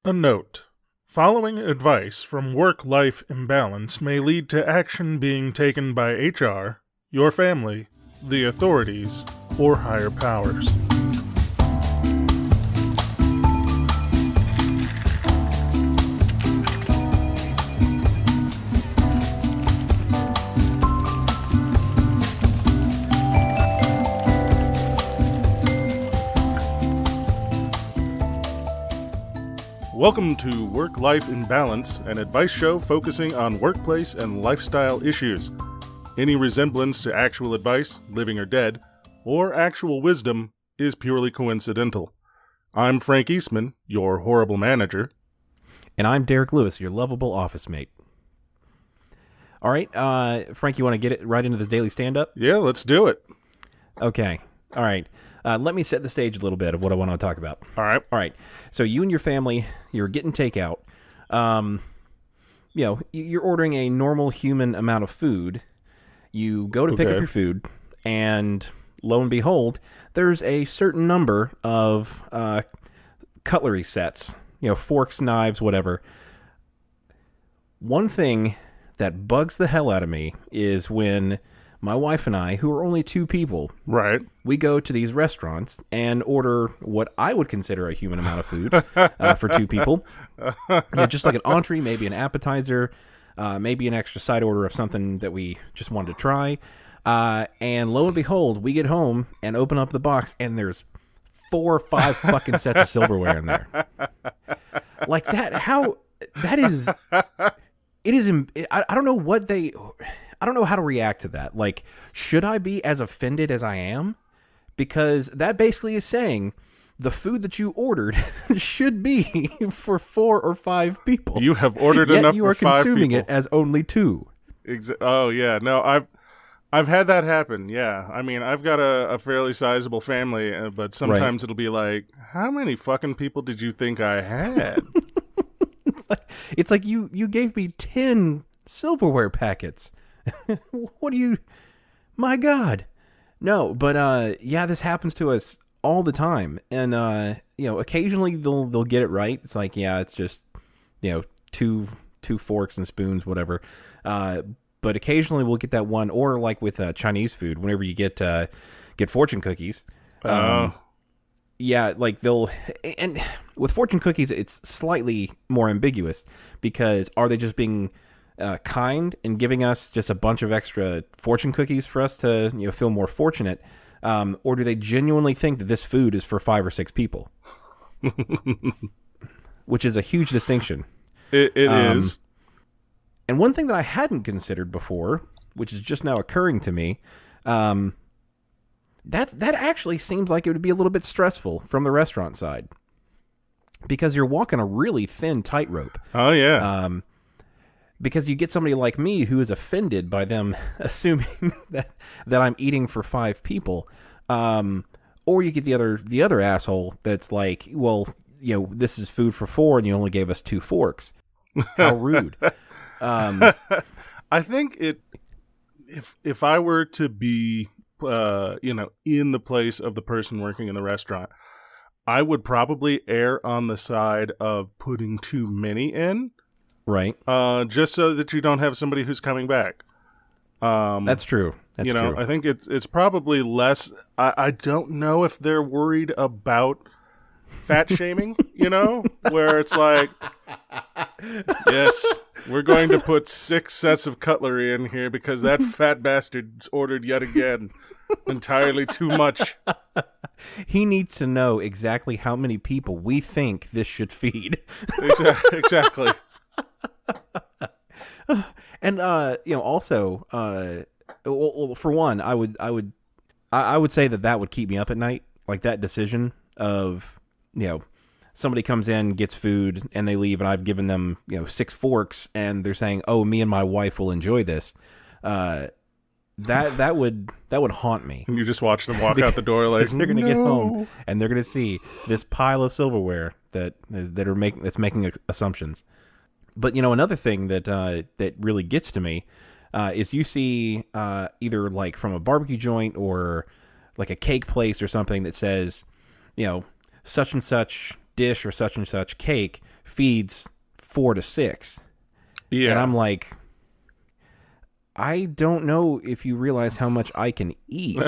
A note. Following advice from work-life imbalance may lead to action being taken by HR, your family, the authorities, or higher powers. Welcome to Work-Life Imbalance, an advice show focusing on workplace and lifestyle issues. Any resemblance to actual advice, living or dead, or actual wisdom is purely coincidental. I'm Frank Eastman, your horrible manager. And I'm Derek Lewis, your lovable office mate. All right, Frank, you want to get it right into the daily stand-up? Yeah, let's do it. Okay, all right. Let me set the stage a little bit of what I want to talk about. All right. So you and your family, you're getting takeout. You're ordering a normal human amount of food. You go to pick up your food, and lo and behold, there's a certain number of cutlery sets. Forks, knives, whatever. One thing that bugs the hell out of me is when my wife and I, who are only two people, right, we go to these restaurants and order what I would consider a human amount of food for two people. Just like an entree, maybe an appetizer, maybe an extra side order of something that we just wanted to try. And lo and behold, we get home and open up the box, and there's 4 or 5 fucking sets of silverware in there. Like that, how that is, it is, I don't know what I don't know how to react to that. Like, should I be as offended as I am? Because that basically is saying the food that you ordered should be for 4 or 5 people. You have ordered yet enough you for are 5 people. consuming it as only 2. Oh yeah, no, I've had that happen. Yeah, I mean, I've got a fairly sizable family, but sometimes it'll be like, how many fucking people did you think I had? It's like you gave me 10 silverware packets. What do you... My God. No, but this happens to us all the time. And occasionally they'll get it right. It's like, yeah, it's just, two forks and spoons, whatever. But occasionally we'll get that one, or like with Chinese food, whenever you get fortune cookies. Like they'll... And with fortune cookies, it's slightly more ambiguous, because are they just being kind and giving us just a bunch of extra fortune cookies for us to feel more fortunate, or do they genuinely think that this food is for 5 or 6 people? Which is a huge distinction. It is. And one thing that I hadn't considered before, which is just now occurring to me, that actually seems like it would be a little bit stressful from the restaurant side, because you're walking a really thin tightrope. Oh yeah. Because you get somebody like me who is offended by them assuming that I'm eating for 5 people, or you get the other asshole that's like, well, this is food for 4 and you only gave us 2 forks. How rude. I think if I were to be in the place of the person working in the restaurant, I would probably err on the side of putting too many in. Right. Just so that you don't have somebody who's coming back. That's true. That's true. I think it's probably less. I don't know if they're worried about fat shaming, where it's like, yes, we're going to put 6 sets of cutlery in here because that fat bastard's ordered yet again entirely too much. He needs to know exactly how many people we think this should feed. Exactly. And also, well, for one, I would say that would keep me up at night, like that decision of somebody comes in, gets food, and they leave, and I've given them 6 forks, and they're saying, "Oh, me and my wife will enjoy this." That would haunt me. And you just watch them walk out the door like, they're going to get home and they're going to see this pile of silverware that's making assumptions. But another thing that really gets to me is you see either like from a barbecue joint or like a cake place or something that says, such and such dish or such and such cake feeds 4 to 6. Yeah. And I'm like, I don't know if you realize how much I can eat.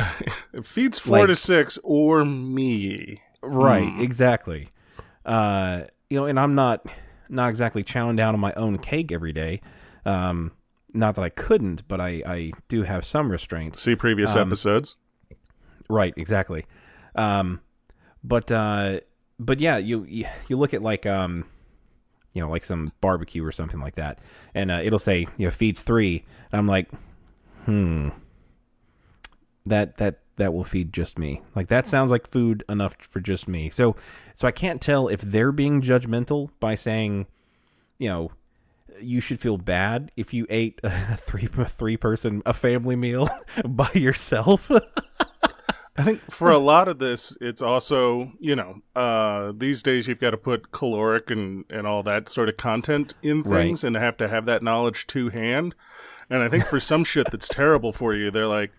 It feeds 4 to 6 or me. Right, exactly. And I'm not exactly chowing down on my own cake every day. Not that I couldn't, but I do have some restraint. See previous episodes. Right, exactly. But yeah, you look at like like some barbecue or something like that, and it'll say feeds 3, and I'm like, that will feed just me. Like that sounds like food enough for just me. So I can't tell if they're being judgmental by saying, you should feel bad if you ate a three person family meal by yourself. I think for a lot of this, it's also, these days you've got to put caloric and all that sort of content in things, and have to have that knowledge to hand. And I think for some shit that's terrible for you, they're like,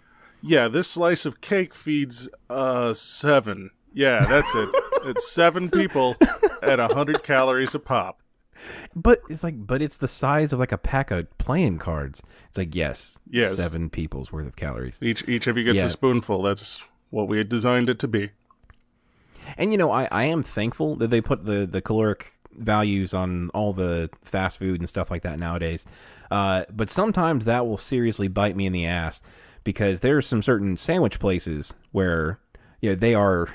yeah, this slice of cake feeds 7. Yeah, that's it. It's 7 people at 100 calories a pop. But it's the size of like a pack of playing cards. It's like, yes. 7 people's worth of calories. Each of you gets a spoonful. That's what we had designed it to be. And I am thankful that they put the caloric values on all the fast food and stuff like that nowadays. But sometimes that will seriously bite me in the ass, because there are some certain sandwich places where they are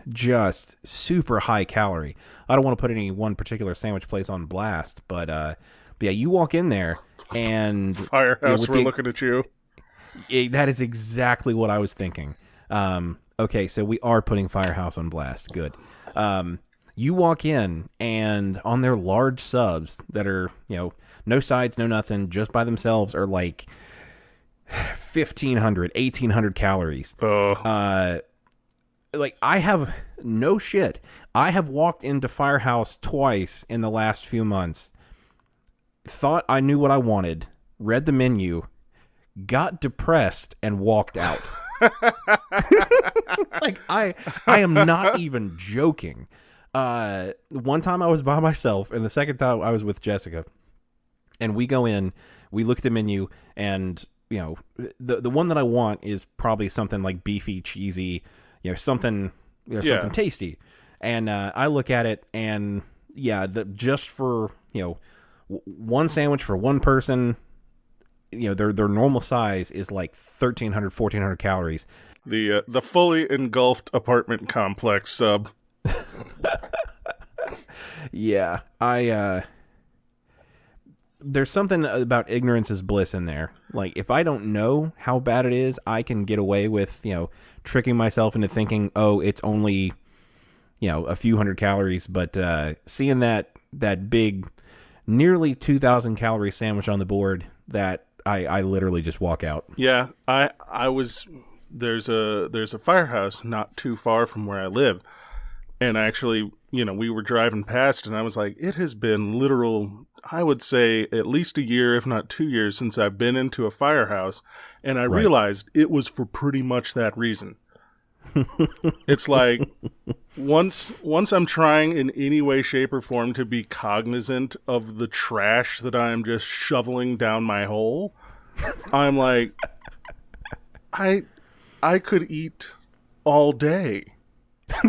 just super high calorie. I don't want to put any one particular sandwich place on blast, but yeah, you walk in there and Firehouse, we're looking at you. That is exactly what I was thinking. Okay, so we are putting Firehouse on blast. Good. You walk in, and on their large subs that are, no sides, no nothing, just by themselves, are like 1,500, 1,800 calories. Like, I have no shit. I have walked into Firehouse twice in the last few months, thought I knew what I wanted, read the menu, got depressed, and walked out. Like, I am not even joking. One time I was by myself, and the second time I was with Jessica, and we go in, we look at the menu, and the one that I want is probably something like beefy, cheesy, something something tasty. And I look at it, and just for one sandwich for one person, their normal size is like 1,300, 1,400 calories. The fully engulfed apartment complex sub. Yeah, there's something about ignorance is bliss in there. Like, if I don't know how bad it is, I can get away with, tricking myself into thinking, oh, it's only, a few hundred calories. But seeing that big, nearly 2,000 calorie sandwich on the board, that I literally just walk out. Yeah, I was, there's a Firehouse not too far from where I live. And actually, we were driving past, and I was like, it has been literal, I would say, at least a year, if not 2 years, since I've been into a Firehouse. And I realized it was for pretty much that reason. It's like, once I'm trying in any way, shape, or form to be cognizant of the trash that I'm just shoveling down my hole, I'm like, I could eat all day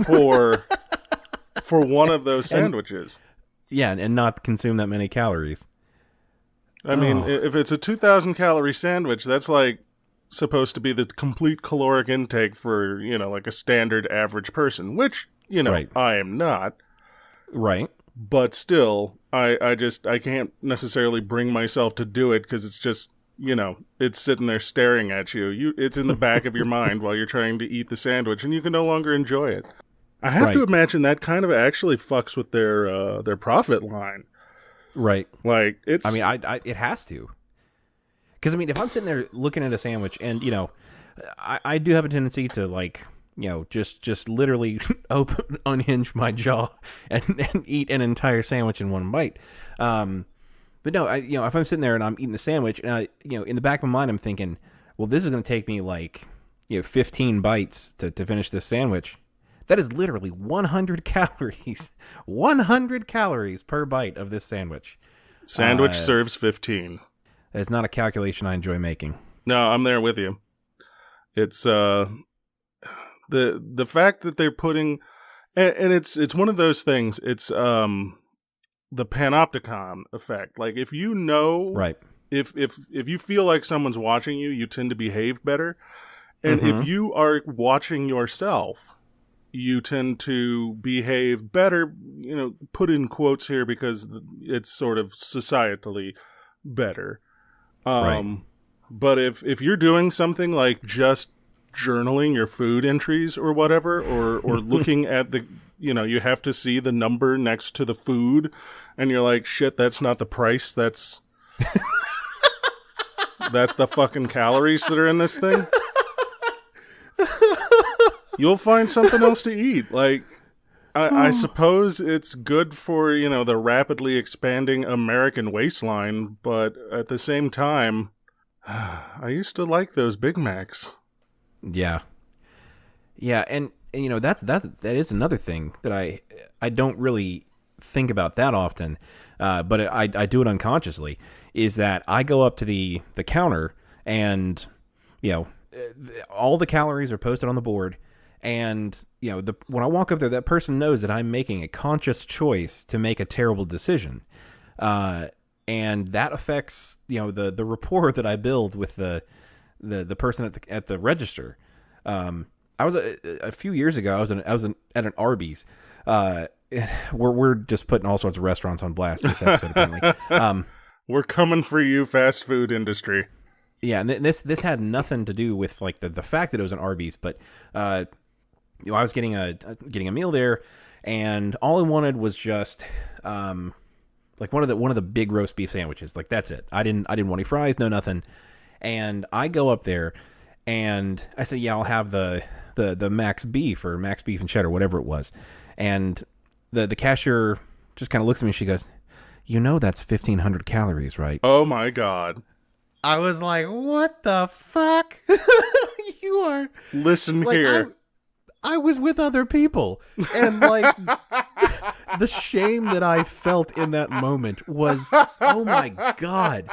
for one of those sandwiches. And not consume that many calories. I mean, if it's a 2,000 calorie sandwich, that's like supposed to be the complete caloric intake for, like a standard average person, which, I am not. Right. But still, I can't necessarily bring myself to do it, because it's just, it's sitting there staring at you. It's in the back of your mind while you're trying to eat the sandwich, and you can no longer enjoy it. I have to imagine that kind of actually fucks with their profit line. Right. Like, it's... I mean, it has to. Because, I mean, if I'm sitting there looking at a sandwich, and, I do have a tendency to, like, just literally unhinge my jaw and eat an entire sandwich in one bite. But no, if I'm sitting there and I'm eating the sandwich, and in the back of my mind, I'm thinking, well, this is going to take me, like, 15 bites to finish this sandwich. That is literally 100 calories. 100 calories per bite of this sandwich. Sandwich serves 15. That is not a calculation I enjoy making. No, I'm there with you. It's the fact that they're putting, and it's one of those things. It's the panopticon effect. Like if you know, right? If you feel like someone's watching you, you tend to behave better. And if you are watching yourself, you tend to behave better, put in quotes here because it's sort of societally better. Right. But if you're doing something like just journaling your food entries or whatever, or looking at the, you have to see the number next to the food and you're like, shit, that's not the price. That's the fucking calories that are in this thing. You'll find something else to eat. Like, I suppose it's good for, the rapidly expanding American waistline, but at the same time, I used to like those Big Macs. Yeah. Yeah, and that is another thing that I don't really think about that often, but I do it unconsciously, is that I go up to the counter and, all the calories are posted on the board. And, when I walk up there, that person knows that I'm making a conscious choice to make a terrible decision. And that affects, the rapport that I build with the person at the register. I was a few years ago, I was at an Arby's. We're just putting all sorts of restaurants on blast this episode, apparently. We're coming for you, fast food industry. Yeah, and this had nothing to do with like the fact that it was an Arby's, but I was getting a meal there, and all I wanted was just like one of the big roast beef sandwiches. Like that's it. I didn't want any fries, no nothing. And I go up there, and I say, yeah, I'll have the max beef or max beef and cheddar, whatever it was. And the cashier just kind of looks at me, and she goes, that's 1,500 calories, right? Oh my God. I was like, what the fuck? You are... Listen like, here. I was with other people. And, like, the shame that I felt in that moment was, oh, my God.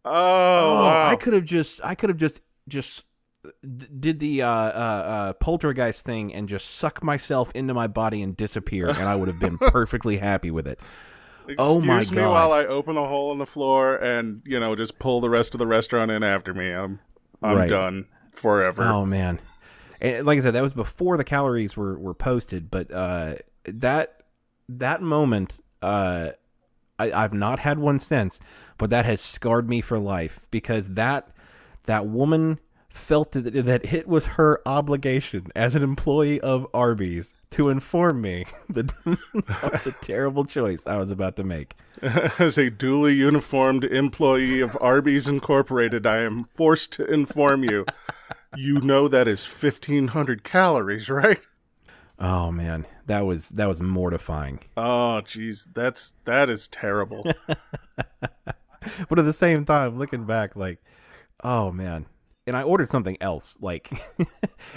Oh, wow. I could have just did the poltergeist thing and just suck myself into my body and disappear, and I would have been perfectly happy with it. Excuse me while I open a hole in the floor and, just pull the rest of the restaurant in after me. I'm right. Done forever. Oh, man. And like I said, that was before the calories were posted, but that moment, I've not had one since, but that has scarred me for life because that woman felt that it was her obligation as an employee of Arby's to inform me of the terrible choice I was about to make. As a duly uniformed employee of Arby's Incorporated, I am forced to inform you. That is 1,500 calories, right? Oh man, that was mortifying. Oh geez, that is terrible. But at the same time, looking back, like, oh man. And I ordered something else. Like,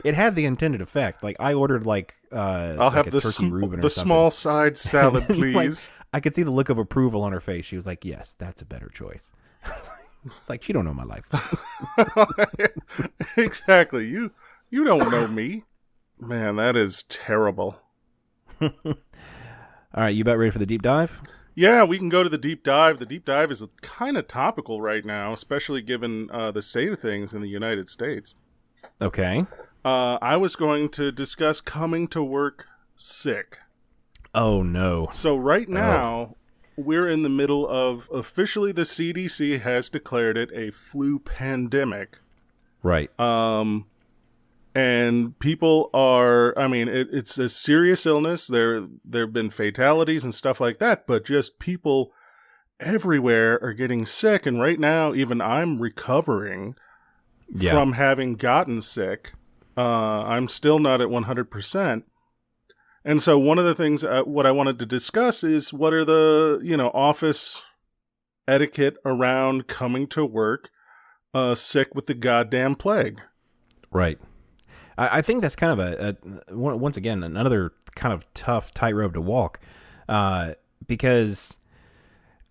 it had the intended effect. Like, I ordered I'll have the turkey Reuben or the something. Small side salad, please. Like, I could see the look of approval on her face. She was like, "Yes, that's a better choice." It's like she don't know my life. Exactly. You don't know me, man. That is terrible. All right, you about ready for the deep dive? Yeah, we can go to the deep dive. The deep dive is kind of topical right now, especially given the state of things in the United States. Okay. I was going to discuss coming to work sick. Oh, no. So right now, we're in the middle of, officially the CDC has declared it a flu pandemic. Right. And people are, it's a serious illness. There have been fatalities and stuff like that, but just people everywhere are getting sick. And right now, even I'm recovering from having gotten sick. I'm still not at 100%. And so one of the things, what I wanted to discuss is what are the, office etiquette around coming to work sick with the goddamn plague. Right. I think that's kind of once again, another kind of tough tightrope to walk, because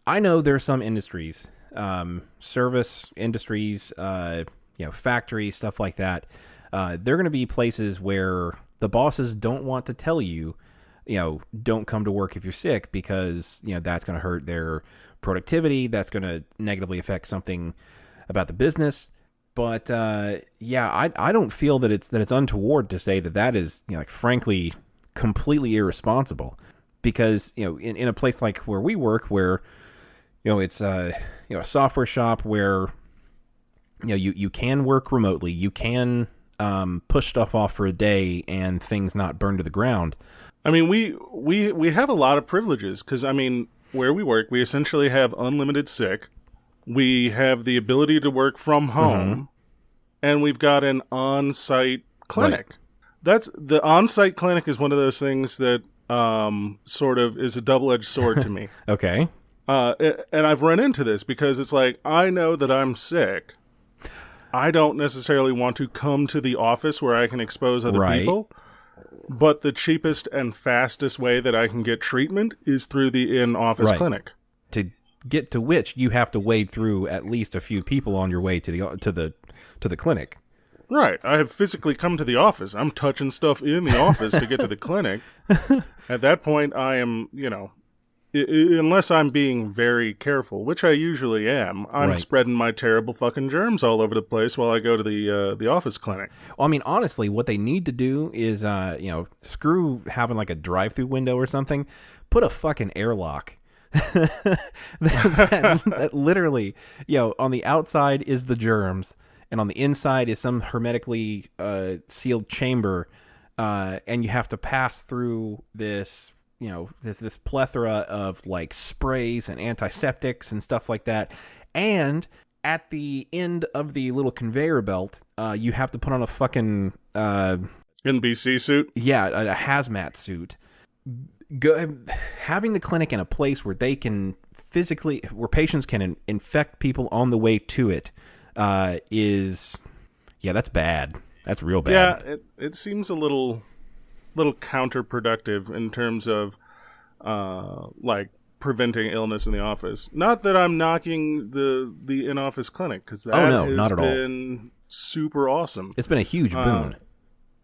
I know there are some industries, service industries, factories, stuff like that. They're going to be places where the bosses don't want to tell you, don't come to work if you're sick, because, that's going to hurt their productivity. That's going to negatively affect something about the business. But I don't feel that it's untoward to say that is, frankly, completely irresponsible, because in a place like where we work, where it's a software shop where you can work remotely, you can push stuff off for a day and things not burn to the ground. I mean, we have a lot of privileges because, I mean, where we work, we essentially have unlimited sick. We have the ability to work from home, and we've got an on-site clinic. Right. The on-site clinic is one of those things that sort of is a double-edged sword to me. Okay. And I've run into this because it's like, I know that I'm sick. I don't necessarily want to come to the office where I can expose other people. But the cheapest and fastest way that I can get treatment is through the in-office clinic. To get to which you have to wade through at least a few people on your way to the clinic. Right. I have physically come to the office. I'm touching stuff in the office to get to the clinic. At that point, I am, unless I'm being very careful, which I usually am, I'm spreading my terrible fucking germs all over the place while I go to the office clinic. Well, I mean, honestly, what they need to do is, screw having like a drive-through window or something. Put a fucking airlock. that literally, on the outside is the germs, and on the inside is some hermetically sealed chamber, and you have to pass through this. This plethora of like sprays and antiseptics and stuff like that. And at the end of the little conveyor belt, you have to put on a fucking NBC suit. Yeah, a hazmat suit. Having the clinic in a place where they can where patients can infect people on the way to it, that's bad. That's real bad. Yeah, it seems a little counterproductive in terms of like preventing illness in the office. Not that I'm knocking the in-office clinic, because that has been super awesome. It's been a huge boon.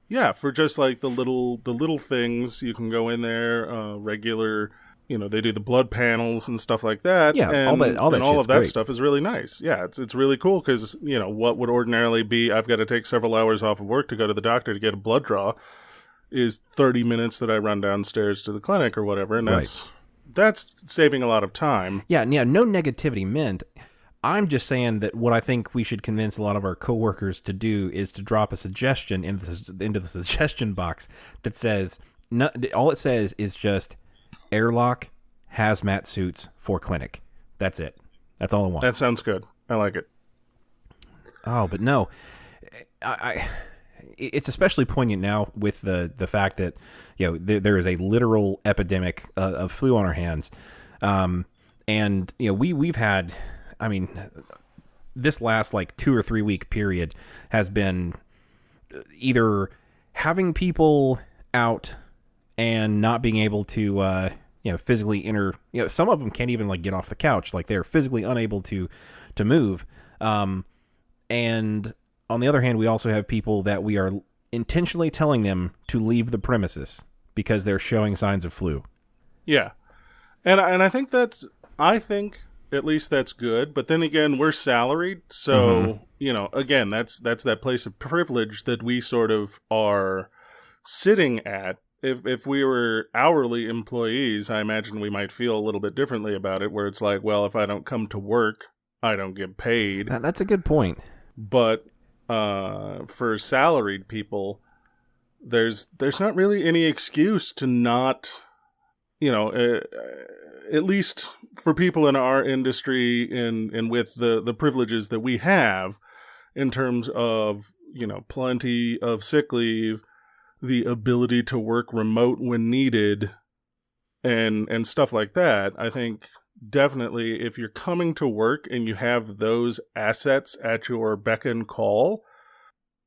Yeah, for just like the little things, you can go in there, regular, they do the blood panels and stuff like that. Yeah, and all of that great. stuff is really nice. Yeah, it's really cool because what would ordinarily be I've got to take several hours off of work to go to the doctor to get a blood draw is 30 minutes that I run downstairs to the clinic or whatever, and that's saving a lot of time. Yeah, no negativity meant. I'm just saying that what I think we should convince a lot of our coworkers to do is to drop a suggestion into the suggestion box that says, all it says is just airlock, hazmat suits for clinic. That's it. That's all I want. That sounds good. I like it. Oh, but no. It's especially poignant now with the fact that there is a literal epidemic of flu on our hands, and we've had, I mean, this last like 2 or 3 week period has been either having people out and not being able to physically enter. Some of them can't even like get off the couch, like they're physically unable to move, and on the other hand, we also have people that we are intentionally telling them to leave the premises because they're showing signs of flu. Yeah. And I think at least that's good. But then again, we're salaried. So, again, that's that place of privilege that we sort of are sitting at. If we were hourly employees, I imagine we might feel a little bit differently about it, where it's like, well, if I don't come to work, I don't get paid. That's a good point. But for salaried people, there's not really any excuse to not, at least for people in our industry and with the privileges that we have in terms of, plenty of sick leave, the ability to work remote when needed, and stuff like that. I think definitely if you're coming to work and you have those assets at your beck and call,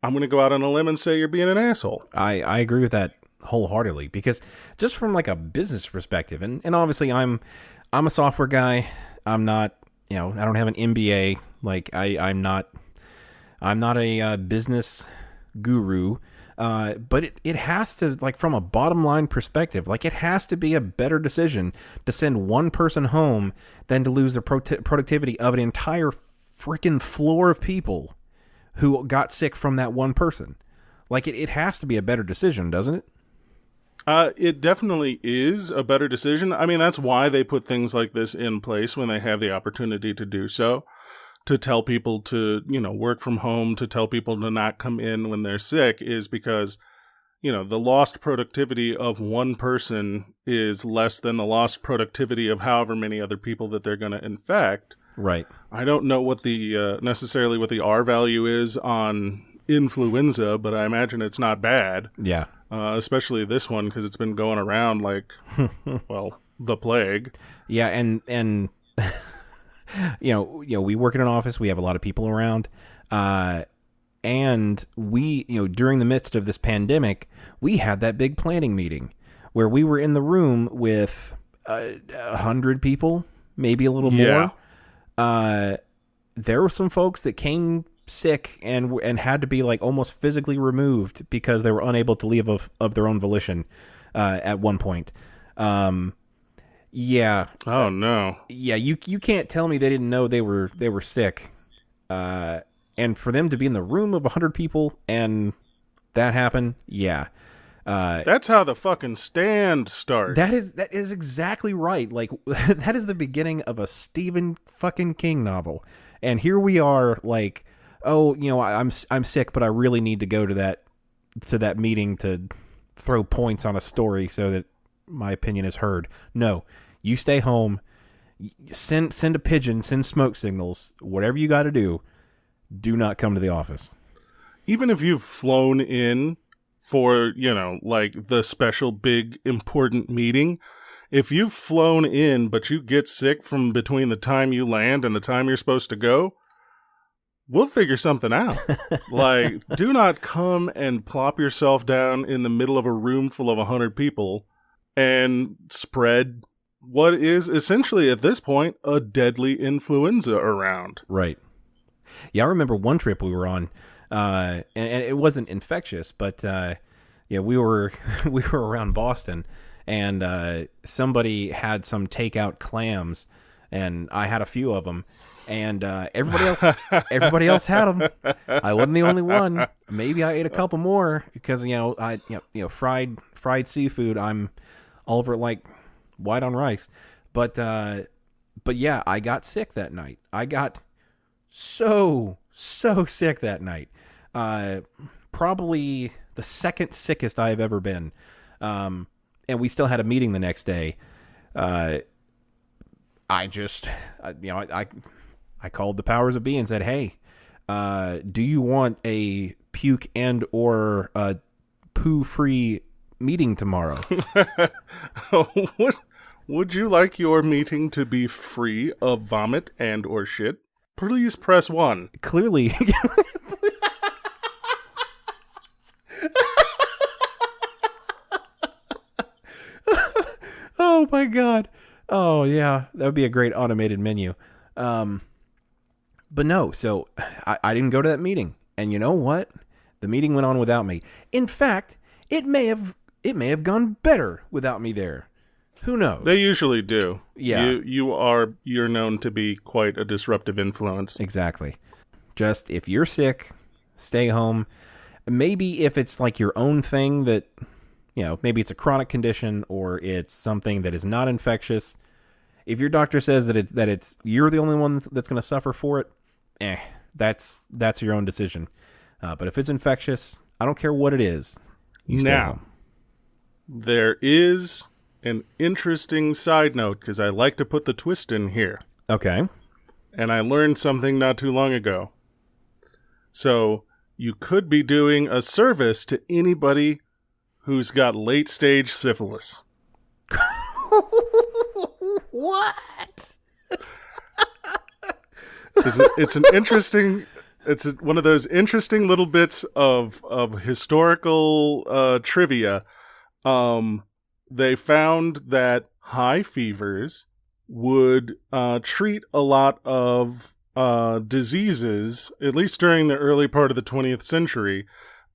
I'm going to go out on a limb and say you're being an asshole. I agree with that wholeheartedly, because just from like a business perspective, and obviously I'm a software guy. I'm not, I don't have an MBA. Like I'm not a business guru. But it has to, like, from a bottom line perspective, like, it has to be a better decision to send one person home than to lose the productivity of an entire freaking floor of people who got sick from that one person. Like, it has to be a better decision, doesn't it? It definitely is a better decision. I mean, that's why they put things like this in place when they have the opportunity to do so. To tell people to, work from home, to tell people to not come in when they're sick is because, the lost productivity of one person is less than the lost productivity of however many other people that they're going to infect. Right. I don't know what the necessarily what the R value is on influenza, but I imagine it's not bad. Yeah. Especially this one, because it's been going around like, well, the plague. Yeah, and we work in an office. We have a lot of people around, and we, during the midst of this pandemic, we had that big planning meeting where we were in the room with 100 people, maybe a little more. There were some folks that came sick and had to be like almost physically removed because they were unable to leave of their own volition at one point. Yeah. Oh no. Yeah, you can't tell me they didn't know they were sick. And for them to be in the room of 100 people and that happened, yeah. That's how the fucking stand starts. That is exactly right. Like, that is the beginning of a Stephen fucking King novel. And here we are, like, oh, I'm sick, but I really need to go to that meeting to throw points on a story so that my opinion is heard. No, you stay home, send a pigeon, send smoke signals, whatever you got to do. Do not come to the office. Even if you've flown in for, like the special big important meeting, if you've flown in but you get sick from between the time you land and the time you're supposed to go, we'll figure something out. Like, do not come and plop yourself down in the middle of a room full of 100 people and spread what is essentially at this point a deadly influenza around. Right. Yeah, I remember one trip we were on, and it wasn't infectious, but we were around Boston, and somebody had some takeout clams, and I had a few of them, and everybody else had them. I wasn't the only one. Maybe I ate a couple more because fried seafood. I'm all over it like white on rice, but yeah, I got sick that night. I got so sick that night. Probably the second sickest I've ever been. And we still had a meeting the next day. I called the powers of be and said, "Hey, do you want a puke and or poo-free meeting tomorrow?" Would you like your meeting to be free of vomit and or shit? Please press 1. Clearly. Oh my God. Oh yeah, that would be a great automated menu. But no, so I didn't go to that meeting, and you know what? The meeting went on without me. In fact, it may have gone better without me there. Who knows? They usually do. Yeah. You're known to be quite a disruptive influence. Exactly. Just if you're sick, stay home. Maybe if it's like your own thing that, maybe it's a chronic condition or it's something that is not infectious. If your doctor says that it's you're the only one that's going to suffer for it, that's your own decision. But if it's infectious, I don't care what it is. You stay home. There is an interesting side note, because I like to put the twist in here. Okay. And I learned something not too long ago. So you could be doing a service to anybody who's got late-stage syphilis. What? It's an interesting one of those interesting little bits of historical trivia. They found that high fevers would treat a lot of diseases, at least during the early part of the 20th century,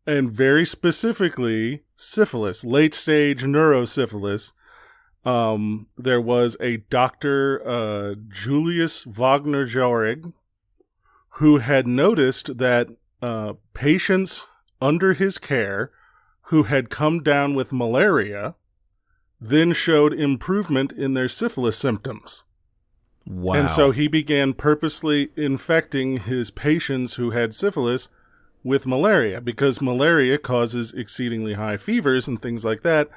and very specifically syphilis, late-stage neurosyphilis. There was a Dr. Julius Wagner-Jauregg who had noticed that patients under his care who had come down with malaria then showed improvement in their syphilis symptoms. Wow. And so he began purposely infecting his patients who had syphilis with malaria, because malaria causes exceedingly high fevers and things like that.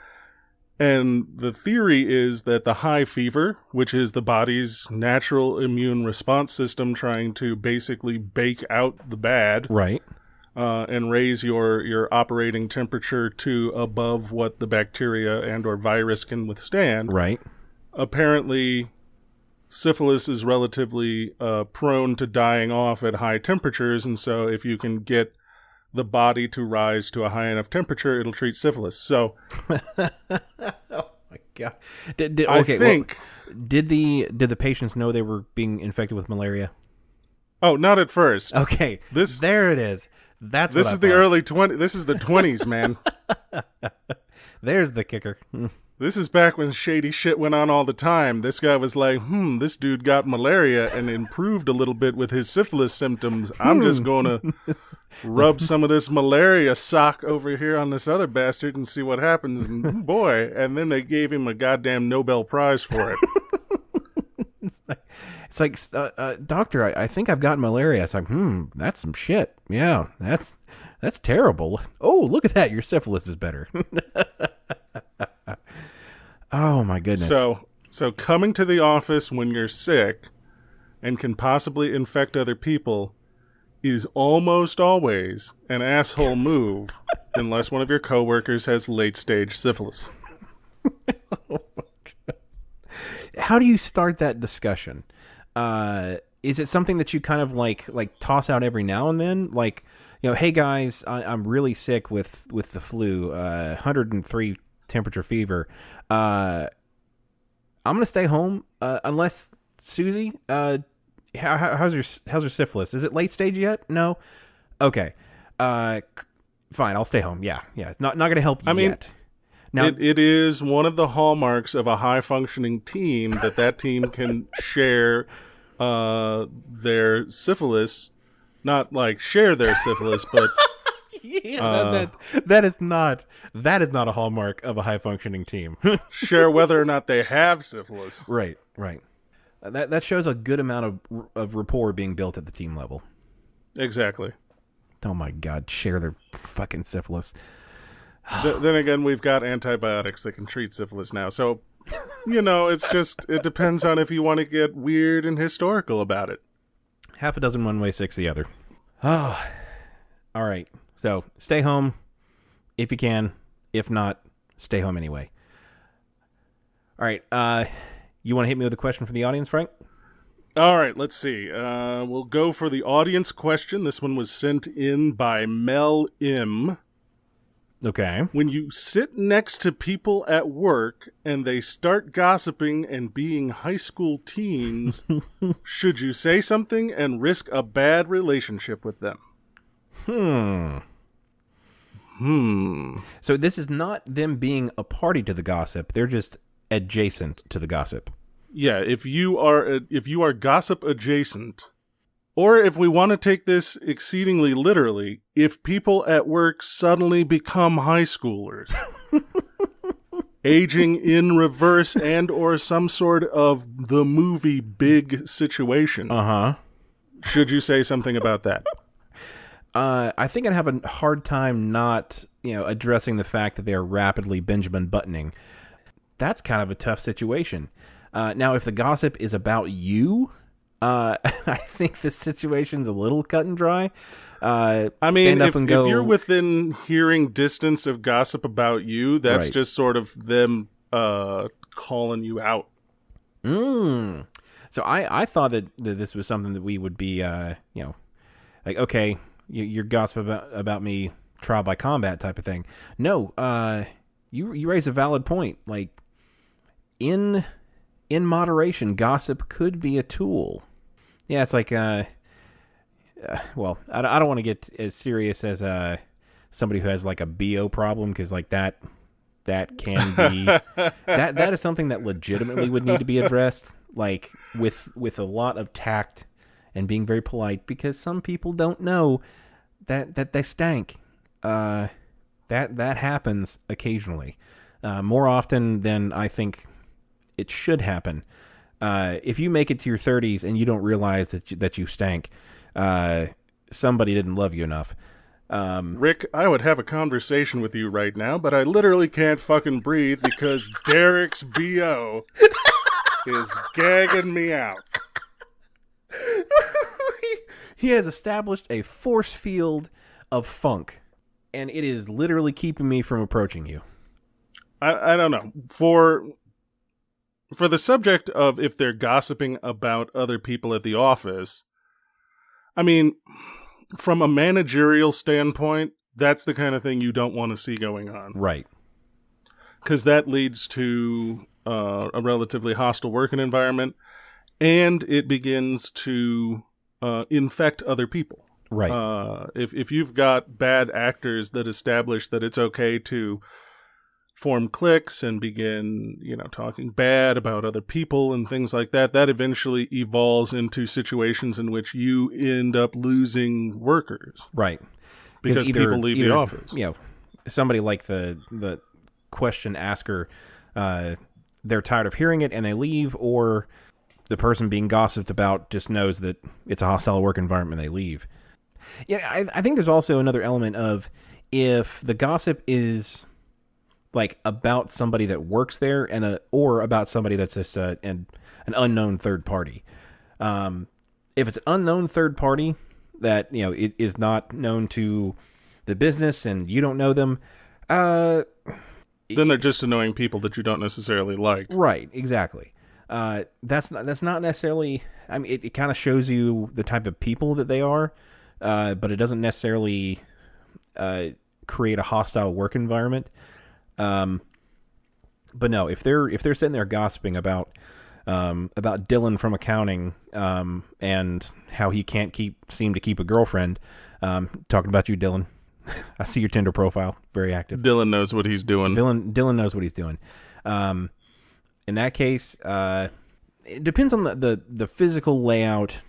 And the theory is that the high fever, which is the body's natural immune response system trying to basically bake out the bad, right, and raise your operating temperature to above what the bacteria and or virus can withstand. Right. Apparently, syphilis is relatively prone to dying off at high temperatures, and so if you can get the body to rise to a high enough temperature, it'll treat syphilis. So, oh my God! Did the patients know they were being infected with malaria? Oh, not at first. Okay, there it is. This is the early 20s. This is the 20s, man. There's the kicker. This is back when shady shit went on all the time. This guy was like, this dude got malaria and improved a little bit with his syphilis symptoms. I'm just going to rub some of this malaria sock over here on this other bastard and see what happens. And boy, and then they gave him a goddamn Nobel Prize for it. It's like, doctor, I think I've got malaria. It's like, that's some shit. Yeah, that's terrible. Oh, look at that. Your syphilis is better. Oh my goodness. So coming to the office when you're sick and can possibly infect other people is almost always an asshole move unless one of your coworkers has late-stage syphilis. How do you start that discussion? Is it something that you kind of like toss out every now and then? Like, hey guys, I'm really sick with the flu, 103 temperature fever. I'm gonna stay home unless Susie. How's your syphilis? Is it late stage yet? No. Okay. Fine. I'll stay home. Yeah. It's not gonna help you yet. Now, it is one of the hallmarks of a high-functioning team that team can share their syphilis, not like share their syphilis, but that is not a hallmark of a high-functioning team. Share whether or not they have syphilis. Right. That shows a good amount of rapport being built at the team level. Exactly. Oh my God! Share their fucking syphilis. Then again, we've got antibiotics that can treat syphilis now. So, it depends on if you want to get weird and historical about it. Half a dozen one way, six the other. Oh, all right. So stay home if you can. If not, stay home anyway. All right. You want to hit me with a question from the audience, Frank? All right. Let's see. We'll go for the audience question. This one was sent in by Mel M. Okay. When you sit next to people at work and they start gossiping and being high school teens, should you say something and risk a bad relationship with them? So this is not them being a party to the gossip. They're just adjacent to the gossip. Yeah, if you are gossip adjacent, or if we want to take this exceedingly literally, if people at work suddenly become high schoolers, aging in reverse and or some sort of the movie Big situation, should you say something about that? I think I'd have a hard time not, addressing the fact that they are rapidly Benjamin Buttoning. That's kind of a tough situation. Now, if the gossip is about you, I think this situation's a little cut and dry. If you're within hearing distance of gossip about you, that's right. just sort of them calling you out. So I thought that this was something that we would be, like, okay, you're gossip about me, trial by combat type of thing. No, you raise a valid point. Like, in moderation, gossip could be a tool. Yeah, it's like, well, I don't want to get as serious as somebody who has like a BO problem, because like that can be that is something that legitimately would need to be addressed, like with a lot of tact and being very polite, because some people don't know that they stank. That happens occasionally, more often than I think it should happen. If you make it to your 30s and you don't realize that you stank, somebody didn't love you enough. Rick, I would have a conversation with you right now, but I literally can't fucking breathe because Derek's BO is gagging me out. He has established a force field of funk, and it is literally keeping me from approaching you. I don't know. For the subject of if they're gossiping about other people at the office, I mean, from a managerial standpoint, that's the kind of thing you don't want to see going on. Right. Because that leads to a relatively hostile working environment, and it begins to infect other people. Right. If you've got bad actors that establish that it's okay to form cliques and begin, talking bad about other people and things like that, that eventually evolves into situations in which you end up losing workers. Right. Because people leave the office. Somebody like the question asker, they're tired of hearing it and they leave, or the person being gossiped about just knows that it's a hostile work environment and they leave. Yeah, I think there's also another element of, if the gossip is like about somebody that works there or about somebody that's just an unknown third party. If it's an unknown third party that, it is not known to the business and you don't know them, then they're just annoying people that you don't necessarily like. Right, exactly. That's not necessarily, I mean, it kind of shows you the type of people that they are, but it doesn't necessarily create a hostile work environment. But no, if they're sitting there gossiping about Dylan from accounting, and how he can't seem to keep a girlfriend, talking about you, Dylan. I see your Tinder profile, very active. Dylan knows what he's doing. Dylan knows what he's doing. In that case, it depends on the physical layout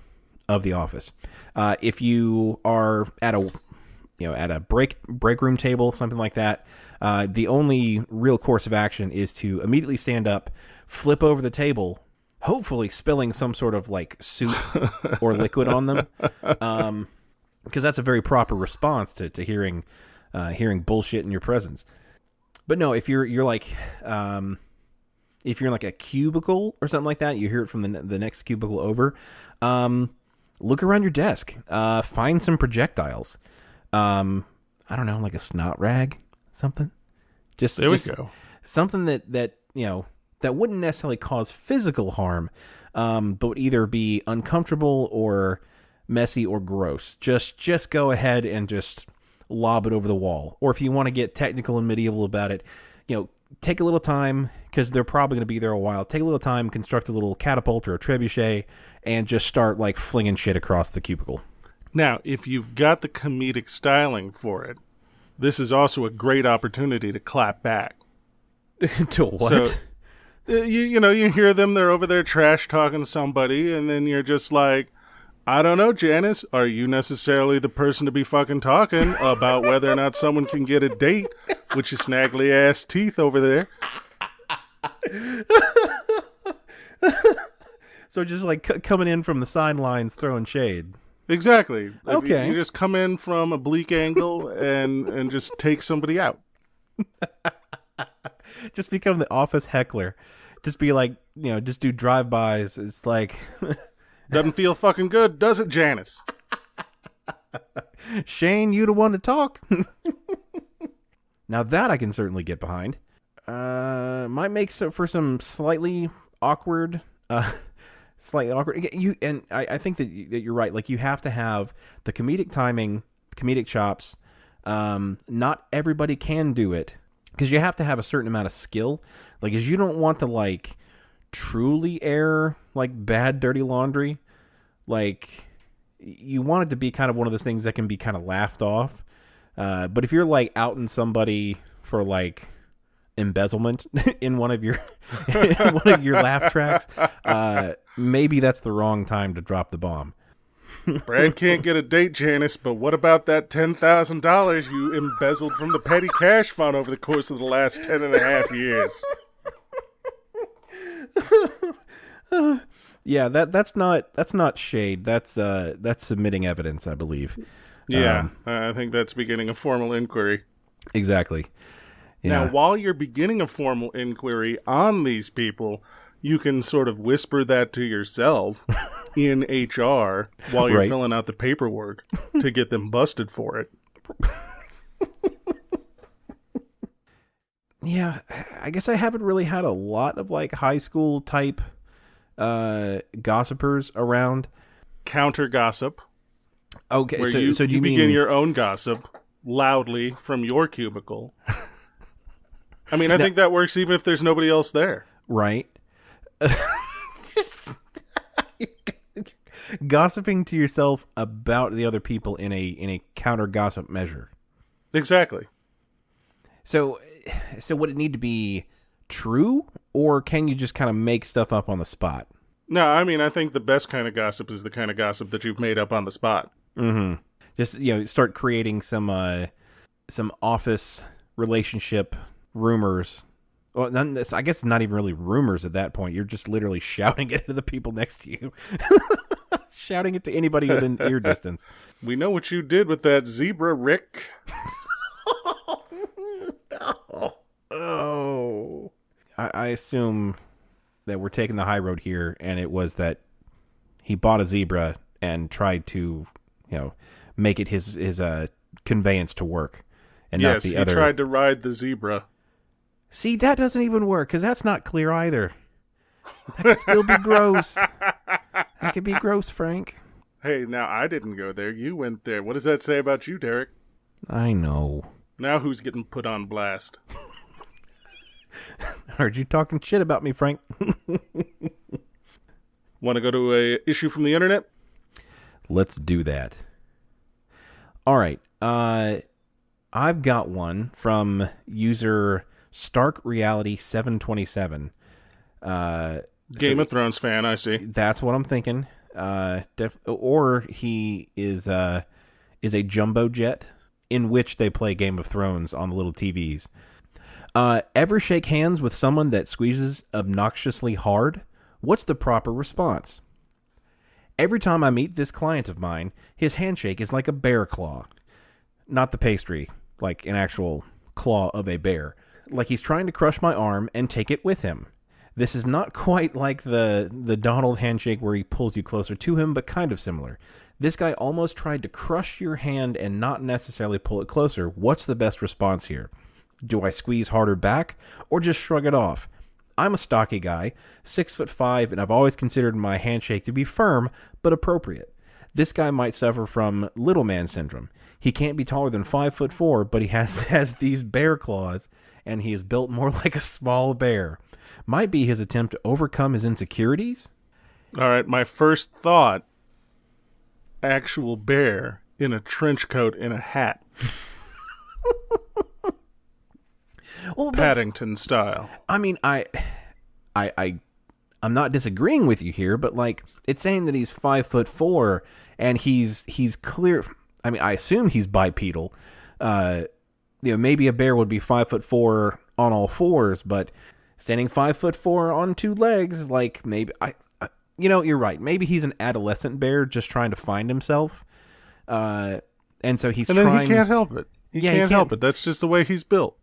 of the office. If you are at a break room table, something like that, the only real course of action is to immediately stand up, flip over the table, hopefully spilling some sort of like soup or liquid on them, because that's a very proper response to hearing bullshit in your presence. But no, if you're like if you're in like a cubicle or something like that, you hear it from the next cubicle over. Look around your desk, find some projectiles. I don't know, like a snot rag. Something, there we go. Something that wouldn't necessarily cause physical harm, but would either be uncomfortable or messy or gross. Just go ahead and just lob it over the wall. Or if you want to get technical and medieval about it, take a little time, because they're probably going to be there a while. Take a little time, construct a little catapult or a trebuchet, and just start like flinging shit across the cubicle. Now, if you've got the comedic styling for it, this is also a great opportunity to clap back. To what? So, you hear them, they're over there trash talking somebody, and then you're just like, I don't know, Janice, are you necessarily the person to be fucking talking about whether or not someone can get a date with your snaggly ass teeth over there? So just like coming in from the sidelines throwing shade. Exactly. Okay. You just come in from a bleak angle and just take somebody out. Just become the office heckler. Just be like, just do drive-bys. It's like... Doesn't feel fucking good, does it, Janice? Shane, you the one to talk. Now that I can certainly get behind. Might make for some slightly awkward slightly awkward. I think that you're right. Like, you have to have the comedic timing, comedic chops. Not everybody can do it because you have to have a certain amount of skill. Like, as you don't want to like truly air like bad dirty laundry. Like, you want it to be kind of one of those things that can be kind of laughed off. But if you're like outing somebody for like embezzlement in one of your laugh tracks, maybe that's the wrong time to drop the bomb. Brad can't get a date, Janice, but what about that $10,000 you embezzled from the petty cash fund over the course of the last 10.5 years? Yeah, that's not shade. That's submitting evidence, I believe. Yeah, I think that's beginning a formal inquiry. Exactly. Yeah. Now, while you're beginning a formal inquiry on these people, you can sort of whisper that to yourself in HR while you're filling out the paperwork to get them busted for it. Yeah, I guess I haven't really had a lot of like high school type gossipers around. Counter gossip. Okay, where so do you begin mean your own gossip loudly from your cubicle? I mean, I think that works even if there's nobody else there. Right. Gossiping to yourself about the other people in a counter gossip measure. Exactly. So would it need to be true, or can you just kind of make stuff up on the spot? No, I mean, I think the best kind of gossip is the kind of gossip that you've made up on the spot. Mm-hmm. Just, start creating some office relationship rumors. Well, I guess not even really rumors at that point. You're just literally shouting it to the people next to you. Shouting it to anybody within ear distance. We know what you did with that zebra, Rick. Oh. I assume that we're taking the high road here, and it was that he bought a zebra and tried to, make it his conveyance to work, and not the other. Yes, he tried to ride the zebra. See, that doesn't even work, because that's not clear either. That could still be gross. That could be gross, Frank. Hey, now I didn't go there. You went there. What does that say about you, Derek? I know. Now who's getting put on blast? Heard you talking shit about me, Frank. Want to go to a issue from the internet? Let's do that. All right. I've got one from user Stark Reality 727. Game of Thrones fan, I see. That's what I'm thinking. Or he is a jumbo jet in which they play Game of Thrones on the little TVs. Ever shake hands with someone that squeezes obnoxiously hard? What's the proper response? Every time I meet this client of mine, his handshake is like a bear claw. Not the pastry, like an actual claw of a bear. Like he's trying to crush my arm and take it with him. This is not quite like the Donald handshake where he pulls you closer to him, but kind of similar. This guy almost tried to crush your hand and not necessarily pull it closer. What's the best response here? Do I squeeze harder back or just shrug it off? I'm a stocky guy, 6'5", and I've always considered my handshake to be firm but appropriate. This guy might suffer from little man syndrome. He can't be taller than 5'4", but he has these bear claws, and he is built more like a small bear. Might be his attempt to overcome his insecurities. All right, my first thought, actual bear in a trench coat and a hat. Well, Paddington style. I mean, I'm not disagreeing with you here, but like it's saying that he's 5'4" and he's clear. I mean, I assume he's bipedal. Maybe a bear would be 5'4" on all fours, but standing 5'4" on two legs, like maybe you're right. Maybe he's an adolescent bear just trying to find himself, and so he's and trying. Then he can't help it. He can't help it. That's just the way he's built.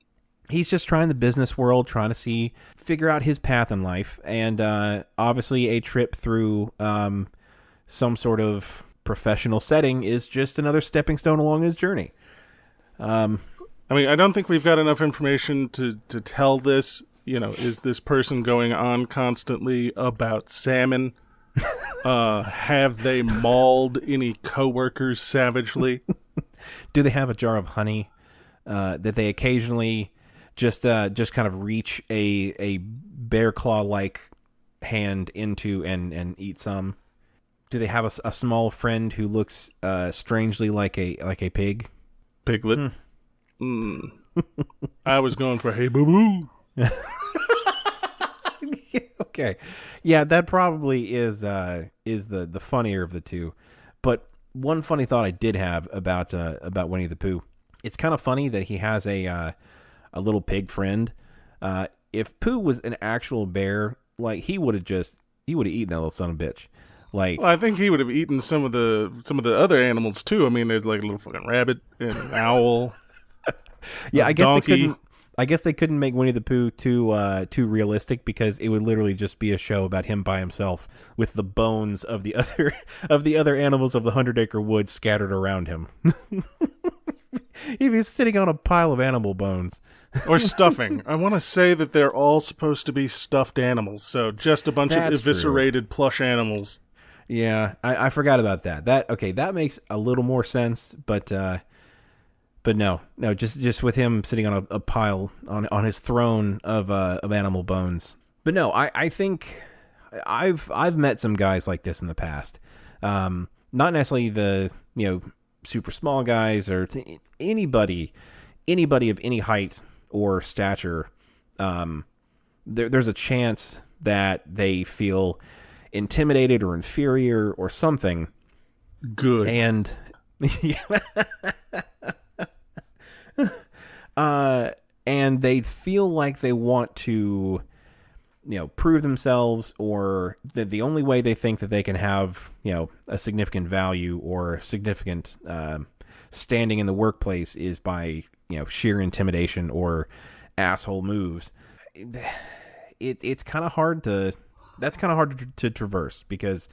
He's just trying the business world, trying to figure out his path in life, and obviously a trip through some sort of professional setting is just another stepping stone along his journey. I mean, I don't think we've got enough information to tell this. Is this person going on constantly about salmon Have they mauled any coworkers savagely? Do they have a jar of honey that they occasionally just kind of reach a bear claw like hand into and eat some? Do they have a small friend who looks strangely like a pig? Piglet. I was going for hey boo boo. Okay, yeah, that probably is the funnier of the two. But one funny thought I did have about Winnie the Pooh. It's kind of funny that he has a little pig friend. If Pooh was an actual bear, like he would have eaten that little son of a bitch. Like, well, I think he would have eaten some of the other animals too. I mean, there's like a little fucking rabbit and an owl. Yeah, I guess donkey. they couldn't. I guess they couldn't make Winnie the Pooh too realistic because it would literally just be a show about him by himself with the bones of the other animals of the 100-acre woods scattered around him. He'd be sitting on a pile of animal bones. Or stuffing. I want to say that they're all supposed to be stuffed animals, so just a bunch of eviscerated plush animals. Yeah, I forgot about that. That makes a little more sense, but no, just with him sitting on a pile on his throne of animal bones. But no, I think I've met some guys like this in the past. Not necessarily the super small guys or anybody of any height or stature. There's a chance that they feel intimidated or inferior or something. Good. And and they feel like they want to prove themselves, or that the only way they think that they can have a significant value or significant standing in the workplace is by sheer intimidation or asshole moves. It's kind of hard to traverse, because